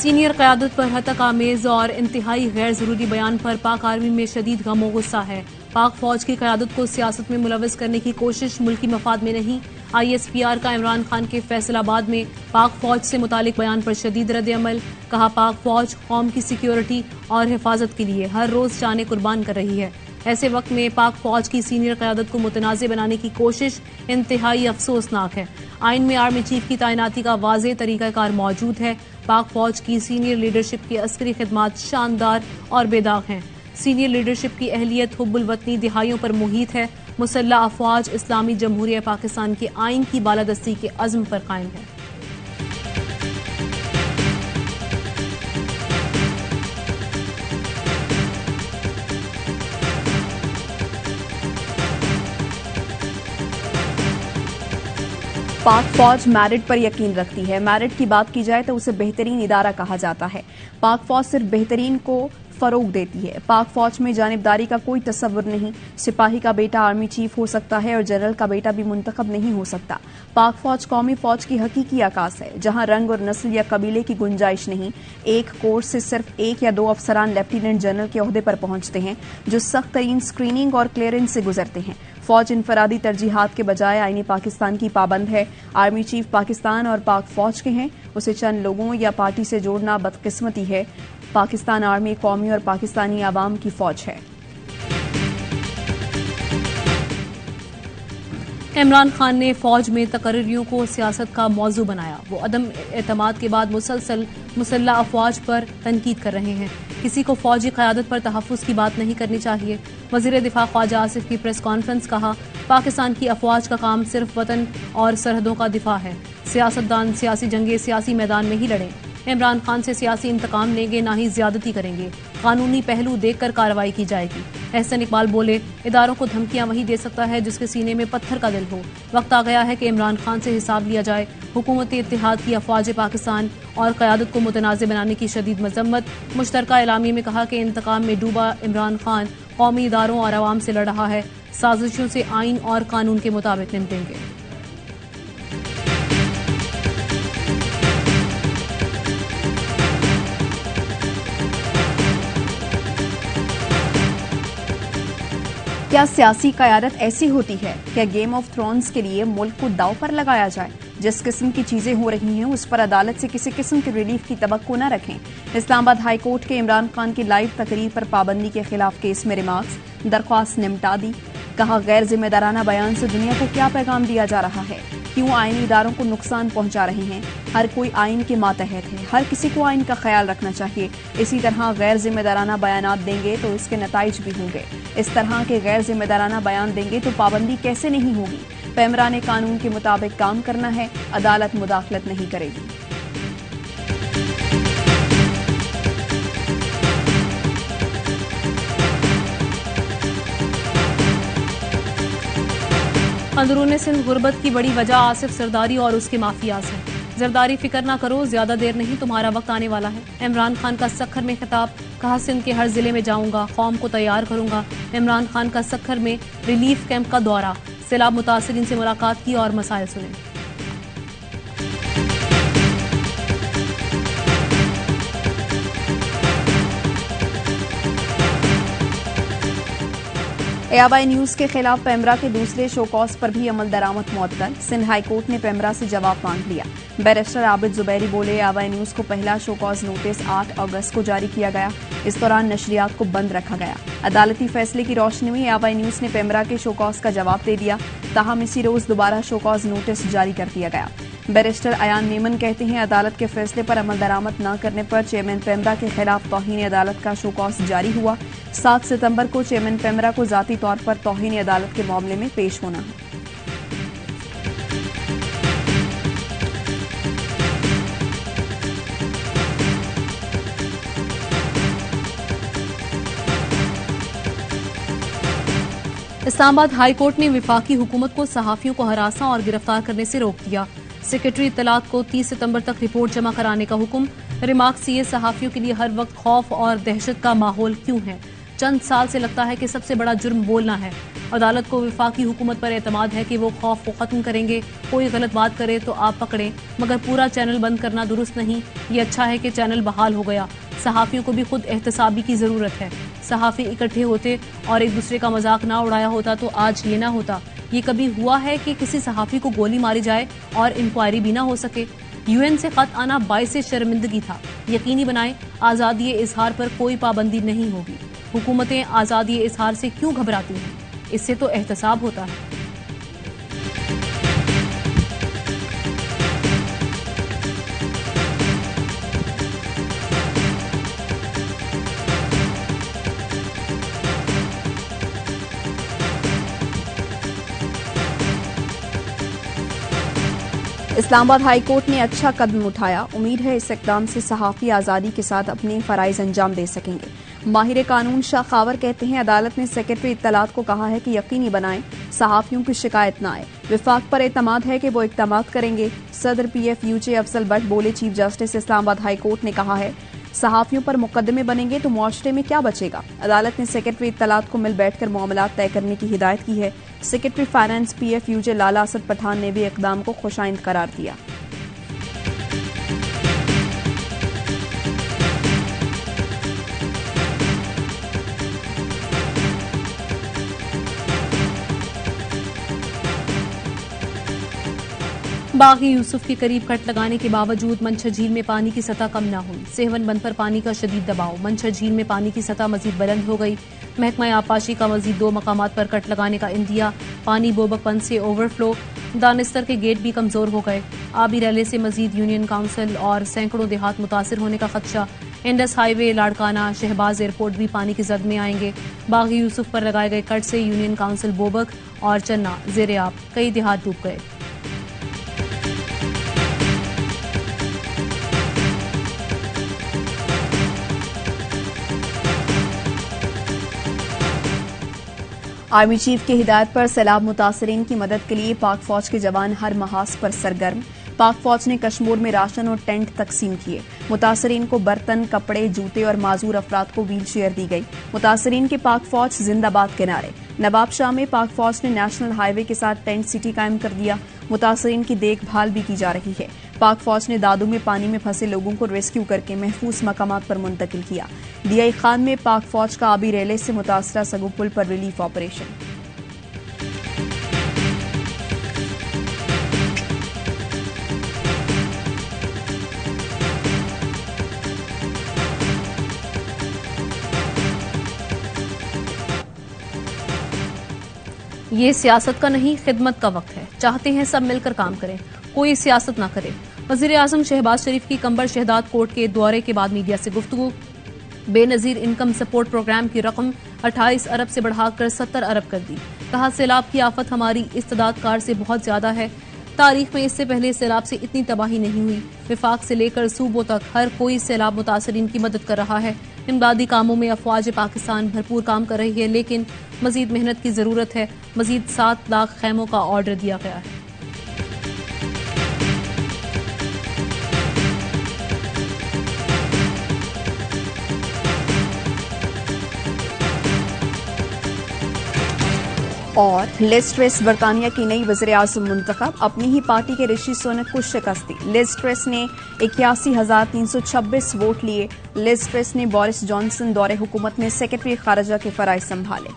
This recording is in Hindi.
सीनियर क़यादत पर हतक आमेज और इंतहाई गैर जरूरी बयान पर पाक आर्मी में शदीद गम और गुस्सा है। पाक फौज की क़यादत को सियासत में मुलविस करने की कोशिश मुल्की मफाद में नहीं। ISPR का इमरान खान के फैसलाबाद में पाक फौज से मुतालिक बयान पर शदीद रद्द-ए-अमल। कहा, पाक फौज कौम की सिक्योरिटी और हिफाजत के लिए हर रोज जाने कुर्बान कर रही है। ऐसे वक्त में पाक फौज की सीनियर क़यादत को मुतनाज़ बनाने की कोशिश इंतहाई अफसोसनाक है। आइन में आर्मी चीफ की तैनाती का वाज़ेह तरीक़ाकार मौजूद है। पाक फौज की सीनियर लीडरशिप की अस्करी खिदमात शानदार और बेदाग हैं। सीनियर लीडरशिप की अहलियत हुब्बुल वतनी दिहाइयों पर मुहित है। मुसल्लह अफवाज इस्लामी जमहूरिया पाकिस्तान के आइन की बालादस्ती के अज़्म पर कायम है। पाक फौज मेरिट पर यकीन रखती है। मेरिट की बात की जाए तो उसे बेहतरीन इदारा कहा जाता है। पाक फौज सिर्फ बेहतरीन को फरोग देती है। पाक फौज में जानिबदारी का कोई तस्वुर नहीं। सिपाही का बेटा आर्मी चीफ हो सकता है और जनरल का बेटा भी मुंतखब नहीं हो सकता। पाक फौज कौमी फौज की हकीकी आकाश है, जहां रंग और नस्ल या कबीले की गुंजाइश नहीं। एक कोर्स से सिर्फ 1 या 2 अफसरान लेफ्टिनेंट जनरल के ओहदे पर पहुंचते हैं, जो सख्त तरीन स्क्रीनिंग और क्लियरेंस से गुजरते हैं। फौज इनफरादी तरजीहात के बजाय आईनी पाकिस्तान की पाबंद है। आर्मी चीफ पाकिस्तान और पाक फौज के हैं, उसे चंद लोगों या पार्टी से जोड़ना बदकिस्मती है। पाकिस्तान आर्मी कौमी और पाकिस्तानी आवाम की फौज है। इमरान खान ने फौज में तकर्रियों को सियासत का मौजू बनाया। वो अदम एतमाद के बाद मुसलसल मुसल्लह अफवाज पर तनकीद कर रहे हैं। किसी को फौजी क़यादत पर तहफ़्फ़ुज़ की बात नहीं करनी चाहिए। वज़ीर दिफा ख्वाजा आसिफ की प्रेस कॉन्फ्रेंस। कहा, पाकिस्तान की अफवाज का काम सिर्फ वतन और सरहदों का दिफा है। सियासतदान सियासी जंगे सियासी मैदान में ही लड़ें। इमरान खान से सियासी इंतकाम लेंगे, ना ही ज्यादती करेंगे। कानूनी पहलू देखकर कार्रवाई की जाएगी। एहसन इकबाल बोले, इदारों को धमकियां वही दे सकता है जिसके सीने में पत्थर का दिल हो। वक्त आ गया है कि इमरान खान से हिसाब लिया जाए। हुकूमत इत्तेहाद की अफवाज पाकिस्तान और क़यादत को मुतनाज़ बनाने की शदीद मजम्मत। मुश्तरका एलामी में कहा कि इंतकाम में डूबा इमरान खान कौमी इदारों और अवाम से लड़ रहा है। साजिशों से आइन और कानून के मुताबिक निपटेंगे। क्या सियासी क़यादत ऐसी होती है? क्या गेम ऑफ थ्रोन्स के लिए मुल्क को दांव पर लगाया जाए? जिस किस्म की चीजें हो रही हैं उस पर अदालत से किसी किस्म के रिलीफ की तवक्को न रखें। इस्लामाबाद हाई कोर्ट के इमरान खान की लाइव तकरीर पर पाबंदी के खिलाफ केस में रिमार्क्स, दरख्वास्त निमटा दी। कहा, गैर जिम्मेदाराना बयान से दुनिया को क्या पैगाम दिया जा रहा है? क्यों आईनी इदारों को नुकसान पहुंचा रहे हैं? हर कोई आइन के मातहत है। हर किसी को आइन का ख्याल रखना चाहिए। इसी तरह गैर जिम्मेदाराना बयानात देंगे तो इसके नताइज भी होंगे। इस तरह के गैर जिम्मेदाराना बयान देंगे तो पाबंदी कैसे नहीं होगी? पैमरा ने कानून के मुताबिक काम करना है। अदालत मुदाखलत नहीं करेगी। अंदरूनी सिंध गुर्बत की बड़ी वजह आसिफ सरदारी और उसके माफियाज हैं। जरदारी फिक्र ना करो, ज्यादा देर नहीं, तुम्हारा वक्त आने वाला है। इमरान खान का सखर में खिताब। कहा, सिंध के हर जिले में जाऊंगा, कौम को तैयार करूंगा। इमरान खान का सखर में रिलीफ कैंप का दौरा। सैलाब मुतासिरीन से मुलाकात की और मसाइल सुने। ABI न्यूज के खिलाफ पैमरा के दूसरे शोकॉज पर भी अमल दरामद मुअत्तल। सिंध हाई कोर्ट ने पैमरा से जवाब मांग लिया। बैरिस्टर आबिद जुबैरी बोले, ABI न्यूज को पहला शोकॉज नोटिस 8 अगस्त को जारी किया गया। इस दौरान नशरियात को बंद रखा गया। अदालती फैसले की रोशनी में ABI न्यूज ने पैमरा के शोकॉज का जवाब दे दिया। ताहम इसी रोज दोबारा शोकॉज नोटिस जारी कर दिया गया। बैरिस्टर अयान मेमन कहते हैं, अदालत के फैसले पर अमल दरामद न करने पर चेयरमैन पैमरा के खिलाफ तौहीन अदालत का शोकॉज जारी हुआ। 7 सितंबर को चेयरमैन पैमरा को जाती तौर पर तौहीन अदालत के मामले में पेश होना है। इस्लामाबाद हाई कोर्ट ने विफाकी हुकूमत को सहाफियों को हरासा और गिरफ्तार करने से रोक दिया। सेक्रेटरी इत्तलात को 30 सितंबर तक रिपोर्ट जमा कराने का हुक्म। रिमार्क्स ये, सहाफियों के लिए हर वक्त खौफ और दहशत का माहौल क्यों है? चंद साल से लगता है कि सबसे बड़ा जुर्म बोलना है। अदालत को वफाकी हुकूमत पर एतमाद है कि वो खौफ को खत्म करेंगे। कोई गलत बात करे तो आप पकड़ें, मगर पूरा चैनल बंद करना दुरुस्त नहीं। ये अच्छा है कि चैनल बहाल हो गया। सहाफ़ियों को भी खुद एहतसाबी की ज़रूरत है। सहाफ़ी इकट्ठे होते और एक दूसरे का मजाक ना उड़ाया होता तो आज ये ना होता। ये कभी हुआ है कि किसी सहाफ़ी को गोली मारी जाए और इंक्वायरी भी ना हो सके? UN से खत आना बाइस शर्मिंदगी था। यकीनी बनाएं आज़ादी इजहार पर कोई पाबंदी नहीं होगी। हुकूमतें आज़ादी इजहार से क्यों घबराती हैं? इससे तो एहतसाब होता है। इस्लामाबाद हाई कोर्ट ने अच्छा कदम उठाया। उम्मीद है इस इक़दाम से सहाफ़ी आज़ादी के साथ अपने फ़राइज़ अंजाम दे सकेंगे। माहिर कानून शाह खावर कहते हैं, अदालत ने सेक्रेटरी इत्तलात को कहा है कि यकीनी बनाएं सहाफ़ियों की शिकायत न आए। विफाक पर एतमाद है कि वो इक़दाम करेंगे। सदर PFUJ अफजल भट्ट बोले, chief justice Islamabad high court ने कहा है सहाफ़ियों पर मुकदमे बनेंगे तो मुआशरे में क्या बचेगा। अदालत ने सेक्रेटरी इत्तलात को मिल बैठकर मामलात तय करने की हिदायत की है। सेक्रेटरी फाइनेंस PFUJ लाला असद पठान ने भी इक़दाम को खुशाइंद करार दिया। बागी यूसुफ के करीब कट लगाने के बावजूद मंछर झील में पानी की सतह कम न हुई। सेहवन बंद पर पानी का शदीद दबाव। मंछर झील में पानी की सतह मजीद बुलंद हो गई। महकमा आबपाशी का मजीद 2 मकामात पर कट लगाने का इंदिया। पानी बोबक बंद से ओवरफ्लो। दानिस्तर के गेट भी कमजोर हो गए। आबी रैले से मजीद यूनियन काउंसिल और सैकड़ों देहात मुतासिर होने का खदशा। Indus highway, Larkana, Shahbaz airport भी पानी की जद में आएंगे। बागी यूसुफ पर लगाए गए कट से यूनियन काउंसिल बोबक और चन्ना जेर आब, कई देहात डूब गए। आर्मी चीफ की हिदायत पर सैलाब मुतासरीन की मदद के लिए पाक फौज के जवान हर महाज पर सरगर्म। पाक फौज ने कश्मीर में राशन और टेंट तकसीम किए। मुतासरीन को बर्तन, कपड़े, जूते और माजूर अफराद को व्हील चेयर दी गई। मुतासरीन के पाक फौज जिंदाबाद के नारे। नवाब शाह में पाक फौज ने नेशनल हाईवे के साथ टेंट सिटी कायम कर दिया। मुतासरीन की देखभाल भी की जा रही है। पाक फौज ने दादू में पानी में फंसे लोगों को रेस्क्यू करके महफूज मकामात पर मुंतकिल किया। DI खान में पाक फौज का आबी रैले से मुतासरा सगु पुल पर रिलीफ ऑपरेशन। ये सियासत का नहीं, खिदमत का वक्त है। चाहते हैं सब मिलकर काम करें, कोई सियासत ना करे। वजीर आजम शहबाज शरीफ की कंबर शहदाद कोर्ट के दौरे के बाद मीडिया से गुफ्तगू। बेनजीर इनकम सपोर्ट प्रोग्राम की रकम 28 अरब से बढ़ाकर 70 अरब कर दी। कहा, सैलाब की आफत हमारी इस्तेदाद कार से बहुत ज्यादा है। तारीख में इससे पहले सैलाब से इतनी तबाही नहीं हुई। विफाक से लेकर सूबों तक हर कोई सैलाब मुतासरीन की मदद कर रहा है। इमदादी कामों में अफवाज पाकिस्तान भरपूर काम कर रही है, लेकिन मजीद मेहनत की जरूरत है। मजीद 7 लाख खैमों का ऑर्डर दिया गया है। और लिज ट्रेस बरतानिया की नई वज़ीर आज़म मुंतखब। अपनी ही पार्टी के ऋषि सुनक को शिकस्त दी। लिज ट्रेस ने 81,326 वोट लिए। लिज ट्रेस ने बोरिस जॉनसन दौरे हुकूमत में सेक्रेटरी खारजा के फराइज संभाले।